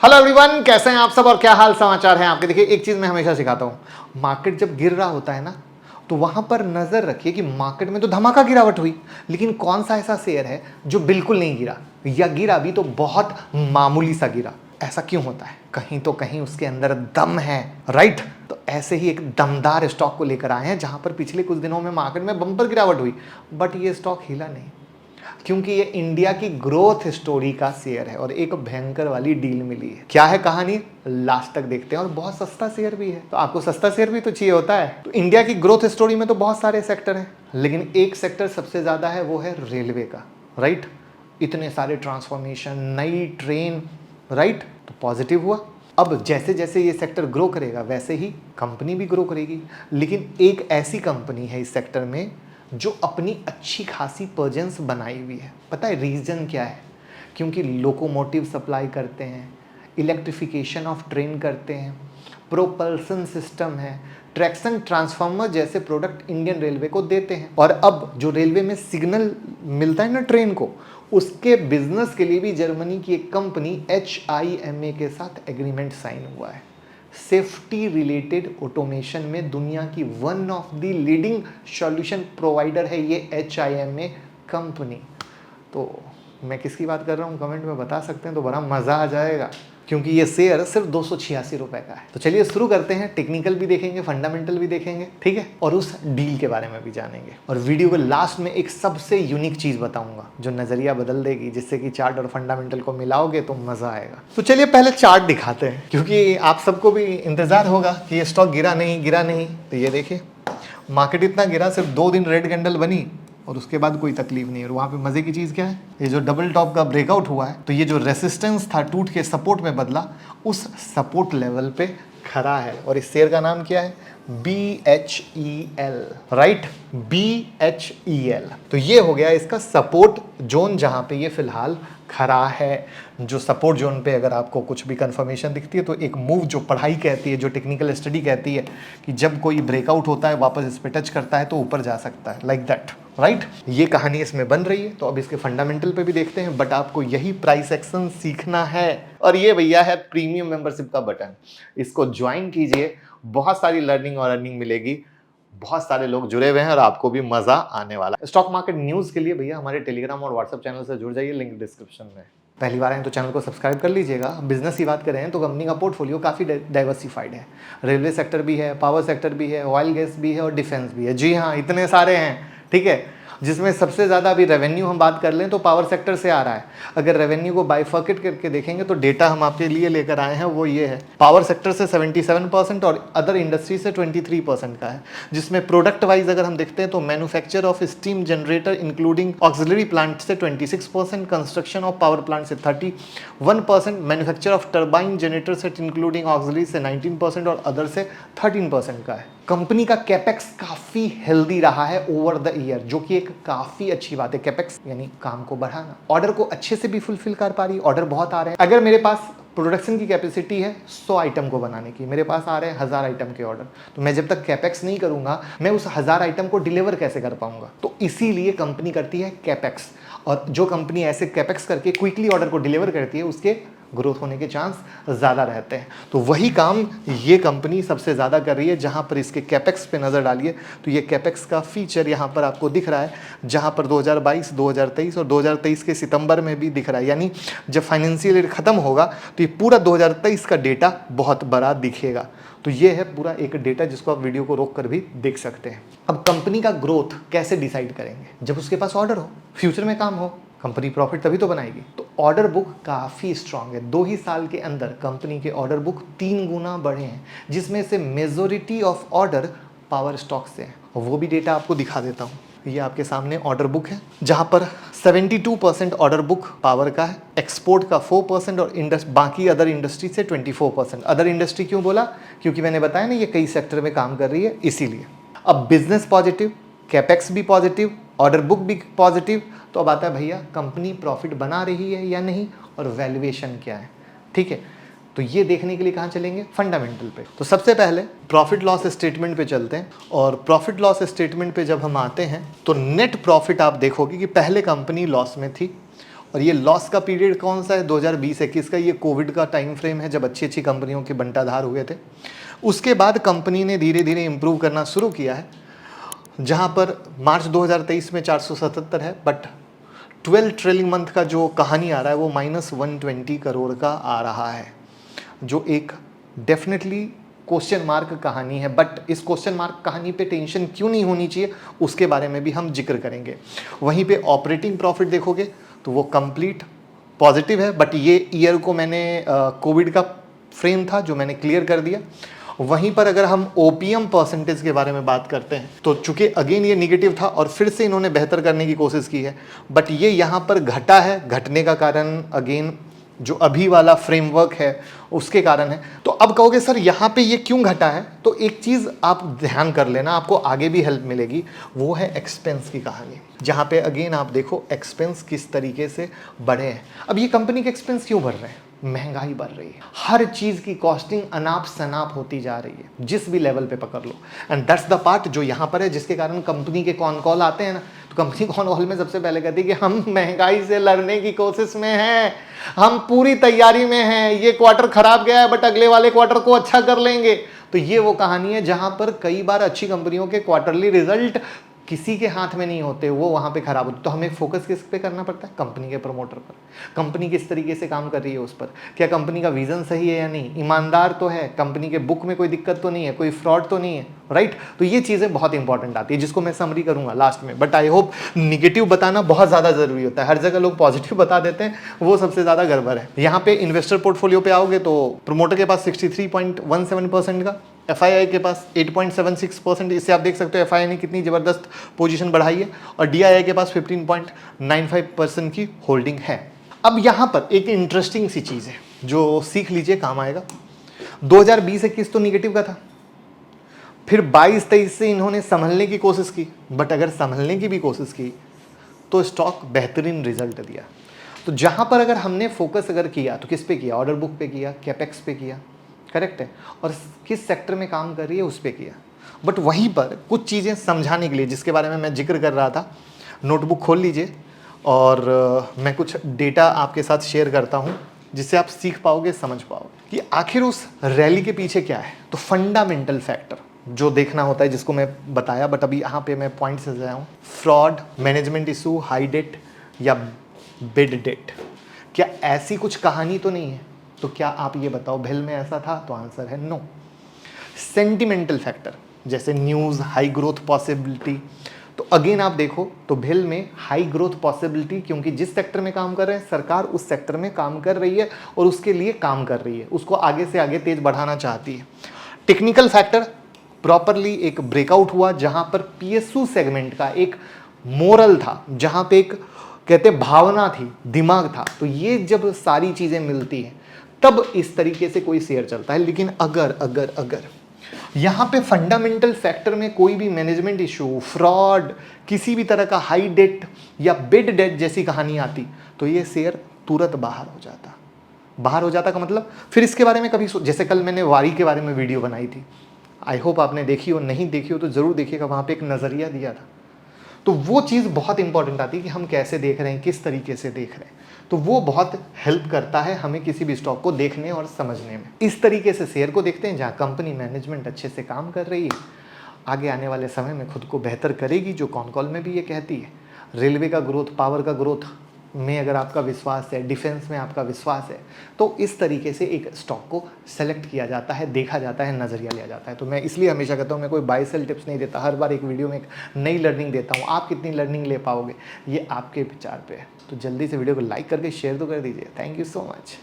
Hello everyone, कैसे हैं आप सब और क्या हाल समाचार हैं आपके। देखिए, एक चीज मैं हमेशा सिखाता हूं, मार्केट जब गिर रहा होता है ना, तो वहां पर नजर रखिए कि मार्केट में तो धमाका गिरावट हुई, लेकिन कौन सा ऐसा शेयर है जो बिल्कुल नहीं गिरा, या गिरा भी तो बहुत मामूली सा गिरा। ऐसा क्यों होता है? कहीं तो कहीं उसके अंदर दम है, राइट। तो ऐसे ही एक दमदार स्टॉक को लेकर आए हैं जहां पर पिछले कुछ दिनों में मार्केट में बम्पर गिरावट हुई, बट ये स्टॉक हिला नहीं, क्योंकि ये इंडिया की ग्रोथ स्टोरी का शेयर है और एक भयंकर वाली डील मिली है। क्या है कहानी, लास्ट तक देखते हैं। और बहुत सस्ता शेयर भी है, तो आपको सस्ता शेयर भी तो चाहिए होता है। तो इंडिया की ग्रोथ स्टोरी में तो बहुत सारे सेक्टर हैं, लेकिन एक सेक्टर सबसे ज्यादा है, वो है रेलवे का, राइट। इतने सारे ट्रांसफॉर्मेशन, नई ट्रेन, राइट, तो पॉजिटिव हुआ। अब जैसे जैसे ये सेक्टर ग्रो करेगा वैसे ही कंपनी भी ग्रो करेगी, लेकिन एक ऐसी कंपनी है इस सेक्टर में जो अपनी अच्छी खासी प्रेजेंस बनाई हुई है। पता है रीजन क्या है? क्योंकि लोकोमोटिव सप्लाई करते हैं, इलेक्ट्रिफिकेशन ऑफ ट्रेन करते हैं, प्रोपल्सन सिस्टम है, ट्रैक्शन ट्रांसफार्मर जैसे प्रोडक्ट इंडियन रेलवे को देते हैं। और अब जो रेलवे में सिग्नल मिलता है ना ट्रेन को, उसके बिजनेस के लिए भी जर्मनी की एक कंपनी HIMA के साथ एग्रीमेंट साइन हुआ है। सेफ्टी रिलेटेड ऑटोमेशन में दुनिया की one of the leading solution provider है ये HIMA कंपनी। तो मैं किसकी बात कर रहा हूँ कमेंट में बता सकते हैं तो बड़ा मज़ा आ जाएगा, क्योंकि ये शेयर सिर्फ 286 रुपए का है। तो चलिए शुरू करते हैं, टेक्निकल भी देखेंगे, फंडामेंटल भी देखेंगे, ठीक है, और उस डील के बारे में भी जानेंगे। और वीडियो के लास्ट में एक सबसे यूनिक चीज बताऊंगा जो नजरिया बदल देगी, जिससे कि चार्ट और फंडामेंटल को मिलाओगे तो मजा आएगा। तो चलिए पहले चार्ट दिखाते हैं, क्योंकि आप सबको भी इंतजार होगा कि ये स्टॉक गिरा नहीं गिरा नहीं। तो ये देखिए, मार्केट इतना गिरा, सिर्फ 2 दिन रेड कैंडल बनी और उसके बाद कोई तकलीफ नहीं है। और वहाँ पे मजे की चीज़ क्या है, ये जो डबल टॉप का ब्रेकआउट हुआ है, तो ये जो रेसिस्टेंस था टूट के सपोर्ट में बदला, उस सपोर्ट लेवल पे खड़ा है। और इस शेयर का नाम क्या है? BHEL, right, BHEL। तो ये हो गया इसका सपोर्ट जोन जहाँ पे ये फिलहाल खड़ा है। जो सपोर्ट जोन पे अगर आपको कुछ भी कंफर्मेशन दिखती है तो एक मूव जो पढ़ाई कहती है, जो टेक्निकल स्टडी कहती है कि जब कोई ब्रेकआउट होता है वापस इस पे टच करता है तो ऊपर जा सकता है, लाइक दैट, राइट। ये कहानी इसमें बन रही है। तो अब इसके फंडामेंटल पे भी देखते हैं, बट आपको यही प्राइस एक्शन सीखना है। और ये भैया है प्रीमियम मेंबरशिप का बटन, इसको ज्वाइन कीजिए, बहुत सारी लर्निंग और अर्निंग मिलेगी, बहुत सारे लोग जुड़े हुए हैं और आपको भी मजा आने वाला है। स्टॉक मार्केट न्यूज के लिए भैया हमारे टेलीग्राम और व्हाट्सएप चैनल से जुड़ जाइए, लिंक डिस्क्रिप्शन में। पहली बार है तो चैनल को सब्सक्राइब कर लीजिएगा। बिजनेस की बात करें तो कंपनी का पोर्टफोलियो काफ़ी डाइवर्सिफाइड है। रेलवे सेक्टर भी है, पावर सेक्टर भी है, ऑयल गैस भी है और डिफेंस भी है। जी हाँ, इतने सारे हैं, ठीक है। जिसमें सबसे ज़्यादा अभी रेवेन्यू हम बात कर लें तो पावर सेक्टर से आ रहा है। अगर रेवेन्यू को बाइफर्केट करके देखेंगे तो डेटा हम आपके लिए लेकर आए हैं, वो ये है, पावर सेक्टर से 77% और अदर इंडस्ट्री से 23% का है। जिसमें प्रोडक्ट वाइज अगर हम देखते हैं तो manufacture of steam generator including auxiliary plant से 26%, कंस्ट्रक्शन ऑफ पावर प्लांट से 31%, मैन्युफैक्चर ऑफ टर्बाइन जनरेटर से इंक्लूडिंग ऑक्सिलरी से 19% और अदर से 13% का है। कंपनी का कैपेक्स काफी हेल्दी रहा है ओवर द ईयर, जो कि एक काफी अच्छी बात है। कैपेक्स यानी काम को बढ़ाना। ऑर्डर को अच्छे से भी फुलफिल कर पा रही है, ऑर्डर बहुत आ रहे हैं। अगर मेरे पास प्रोडक्शन की कैपेसिटी है 100 आइटम को बनाने की, मेरे पास आ रहे हैं 1000 आइटम के ऑर्डर, तो मैं जब तक कैपेक्स नहीं करूंगा मैं उस 1000 आइटम को डिलीवर कैसे कर पाऊंगा? तो इसीलिए कंपनी करती है कैपेक्स। और जो कंपनी ऐसे कैपेक्स करके क्विकली ऑर्डर को डिलीवर करती है उसके ग्रोथ होने के चांस ज़्यादा रहते हैं। तो वही काम ये कंपनी सबसे ज़्यादा कर रही है। जहाँ पर इसके कैपेक्स पे नज़र डालिए तो ये कैपेक्स का फीचर यहाँ पर आपको दिख रहा है, जहाँ पर 2022, 2023 और 2023 के सितंबर में भी दिख रहा है। यानी जब फाइनेंशियल ईयर ख़त्म होगा तो ये पूरा 2023 का डेटा बहुत बड़ा दिखेगा। तो ये है पूरा एक डेटा जिसको आप वीडियो को रोक कर भी देख सकते हैं। अब कंपनी का ग्रोथ कैसे डिसाइड करेंगे? जब उसके पास ऑर्डर हो, फ्यूचर में काम हो, कंपनी प्रॉफिट तभी तो बनाएगी। तो ऑर्डर बुक काफ़ी स्ट्रांग है। 2 ही साल के अंदर कंपनी के ऑर्डर बुक 3 गुना बढ़े हैं, जिसमें से majority of order power stock से है। और वो भी डेटा आपको दिखा देता हूँ। ये आपके सामने ऑर्डर बुक है, जहाँ पर 72% ऑर्डर बुक पावर का है, एक्सपोर्ट का 4% और बाकी अदर इंडस्ट्री से 24%। अदर इंडस्ट्री क्यों बोला? क्योंकि मैंने बताया ना ये कई सेक्टर में काम कर रही है, इसीलिए। अब बिजनेस पॉजिटिव, कैपेक्स भी पॉजिटिव, ऑर्डर बुक भी पॉजिटिव। तो अब आता है भैया कंपनी प्रॉफिट बना रही है या नहीं और वैल्यूएशन क्या है, ठीक है। तो ये देखने के लिए कहाँ चलेंगे? फंडामेंटल पे। तो सबसे पहले प्रॉफिट लॉस स्टेटमेंट पे चलते हैं। और प्रॉफिट लॉस स्टेटमेंट पे जब हम आते हैं तो नेट प्रॉफिट आप देखोगे कि पहले कंपनी लॉस में थी और ये लॉस का पीरियड कौन सा है, 2020-21 का। ये कोविड का टाइम फ्रेम है जब अच्छी अच्छी कंपनियों के बंटाधार हुए थे। उसके बाद कंपनी ने धीरे धीरे इम्प्रूव करना शुरू किया है, जहाँ पर मार्च 2023 में 477 है, बट 12 ट्रेलिंग मंथ का जो कहानी आ रहा है वो -120 करोड़ का आ रहा है, जो एक डेफिनेटली क्वेश्चन मार्क कहानी है। बट इस क्वेश्चन मार्क कहानी पे टेंशन क्यों नहीं होनी चाहिए, उसके बारे में भी हम जिक्र करेंगे। वहीं पे ऑपरेटिंग प्रॉफिट देखोगे तो वो कंप्लीट पॉजिटिव है, बट ये ईयर को मैंने कोविड का फ्रेम था जो मैंने क्लियर कर दिया। वहीं पर अगर हम ओपीएम परसेंटेज के बारे में बात करते हैं तो चूंकि अगेन ये निगेटिव था और फिर से इन्होंने बेहतर करने की कोशिश की है, बट ये यहाँ पर घटा है। घटने का कारण अगेन जो अभी वाला फ्रेमवर्क है उसके कारण है। तो अब कहोगे सर यहाँ पे ये क्यों घटा है, तो एक चीज़ आप ध्यान कर लेना, आपको आगे भी हेल्प मिलेगी, वो है एक्सपेंस की कहानी, जहाँ पे अगेन आप देखो एक्सपेंस किस तरीके से बढ़े हैं। अब ये कंपनी के एक्सपेंस क्यों बढ़ रहे हैं, महंगाई बढ़ रही है, हर चीज़ की कॉस्टिंग अनाप शनाप होती जा रही है, जिस भी लेवल पे पकड़ लो। एंड दैट्स द पार्ट जो यहाँ पर है, जिसके कारण कंपनी के कॉन कॉल आते हैं ना, तो कंपनी कॉन कॉल में सबसे पहले कहती है कि हम महंगाई से लड़ने की कोशिश में हैं, हम पूरी तैयारी में हैं, ये क्वार्टर खराब गया है बट अगले वाले क्वार्टर को अच्छा कर लेंगे। तो ये वो कहानी है जहां पर कई बार अच्छी कंपनियों के क्वार्टरली रिजल्ट किसी के हाथ में नहीं होते, वो वहाँ पे खराब होते। तो हमें फोकस किस पे करना पड़ता है, कंपनी के प्रमोटर पर, कंपनी किस तरीके से काम कर रही है उस पर, क्या कंपनी का विजन सही है या नहीं, ईमानदार तो है, कंपनी के बुक में कोई दिक्कत तो नहीं है, कोई फ्रॉड तो नहीं है, राइट। तो ये चीज़ें बहुत इंपॉर्टेंट आती है, जिसको मैं समरी करूंगा लास्ट में। बट आई होप, निगेटिव बताना बहुत ज़्यादा जरूरी होता है, हर जगह लोग पॉजिटिव बता देते हैं, वो सबसे ज़्यादा गड़बड़ है। यहाँ पे इन्वेस्टर पोर्टफोलियो पे आओगे तो प्रमोटर के पास 63.17% का, एफआईआई के पास 8.76%। इससे आप देख सकते हो एफआईआई ने कितनी ज़बरदस्त पोजीशन बढ़ाई है, और डीआईआई के पास 15.95% की होल्डिंग है। अब यहाँ पर एक इंटरेस्टिंग सी चीज़ है जो सीख लीजिए, काम आएगा। 2020-21 तो निगेटिव का था, फिर 22-23 से इन्होंने संभलने की कोशिश की, बट अगर संभलने की भी कोशिश की तो स्टॉक बेहतरीन रिजल्ट दिया। तो जहाँ पर अगर हमने फोकस अगर किया तो किस पे किया, ऑर्डर बुक पे किया, कैपेक्स पे किया, करेक्ट है, और किस सेक्टर में काम कर रही है उस पे किया। बट वहीं पर कुछ चीज़ें समझाने के लिए, जिसके बारे में मैं जिक्र कर रहा था, नोटबुक खोल लीजिए और मैं कुछ डेटा आपके साथ शेयर करता हूँ, जिससे आप सीख पाओगे, समझ पाओगे कि आखिर उस रैली के पीछे क्या है। तो फंडामेंटल फैक्टर जो देखना होता है, जिसको मैं बताया, बट अभी यहाँ पे मैं पॉइंट से जाऊँ, fraud, management issue, high debt या बिड डेट, क्या ऐसी कुछ कहानी तो नहीं है। तो क्या आप ये बताओ, भेल में ऐसा था, तो आंसर है नो। सेंटिमेंटल फैक्टर जैसे न्यूज़, हाई ग्रोथ पॉसिबिलिटी, तो अगेन आप देखो तो भेल में हाई ग्रोथ पॉसिबिलिटी, क्योंकि जिस सेक्टर में काम कर रहे हैं सरकार उस सेक्टर में काम कर रही है और उसके लिए काम कर रही है, उसको आगे से आगे तेज बढ़ाना चाहती है। टेक्निकल फैक्टर, प्रॉपरली एक ब्रेकआउट हुआ जहां पर पीएसयू सेगमेंट का एक मोरल था, जहां पे एक कहते भावना थी, दिमाग था। तो ये जब सारी चीजें मिलती हैं तब इस तरीके से कोई शेयर चलता है। लेकिन अगर अगर अगर यहाँ पे फंडामेंटल फैक्टर में कोई भी मैनेजमेंट इशू, फ्रॉड, किसी भी तरह का हाई डेट या बिड डेट जैसी कहानी आती, तो ये शेयर तुरंत बाहर हो जाता। बाहर हो जाता का मतलब, फिर इसके बारे में कभी जैसे कल मैंने वारी के बारे में वीडियो बनाई थी, आई होप आपने देखी हो, नहीं देखी हो तो ज़रूर देखिएगा, वहाँ पे एक नज़रिया दिया था। तो वो चीज़ बहुत इंपॉर्टेंट आती है कि हम कैसे देख रहे हैं, किस तरीके से देख रहे हैं, तो वो बहुत हेल्प करता है हमें किसी भी स्टॉक को देखने और समझने में। इस तरीके से शेयर को देखते हैं जहाँ कंपनी मैनेजमेंट अच्छे से काम कर रही है, आगे आने वाले समय में खुद को बेहतर करेगी, जो कॉन कॉल में भी ये कहती है। रेलवे का ग्रोथ, पावर का ग्रोथ में अगर आपका विश्वास है, डिफेंस में आपका विश्वास है, तो इस तरीके से एक स्टॉक को सेलेक्ट किया जाता है, देखा जाता है, नज़रिया लिया जाता है। तो मैं इसलिए हमेशा कहता हूँ, मैं कोई बाय सेल टिप्स नहीं देता, हर बार एक वीडियो में एक नई लर्निंग देता हूँ। आप कितनी लर्निंग ले पाओगे ये आपके विचार पे है। तो जल्दी से वीडियो को लाइक करके शेयर तो कर दीजिए। Thank you so much.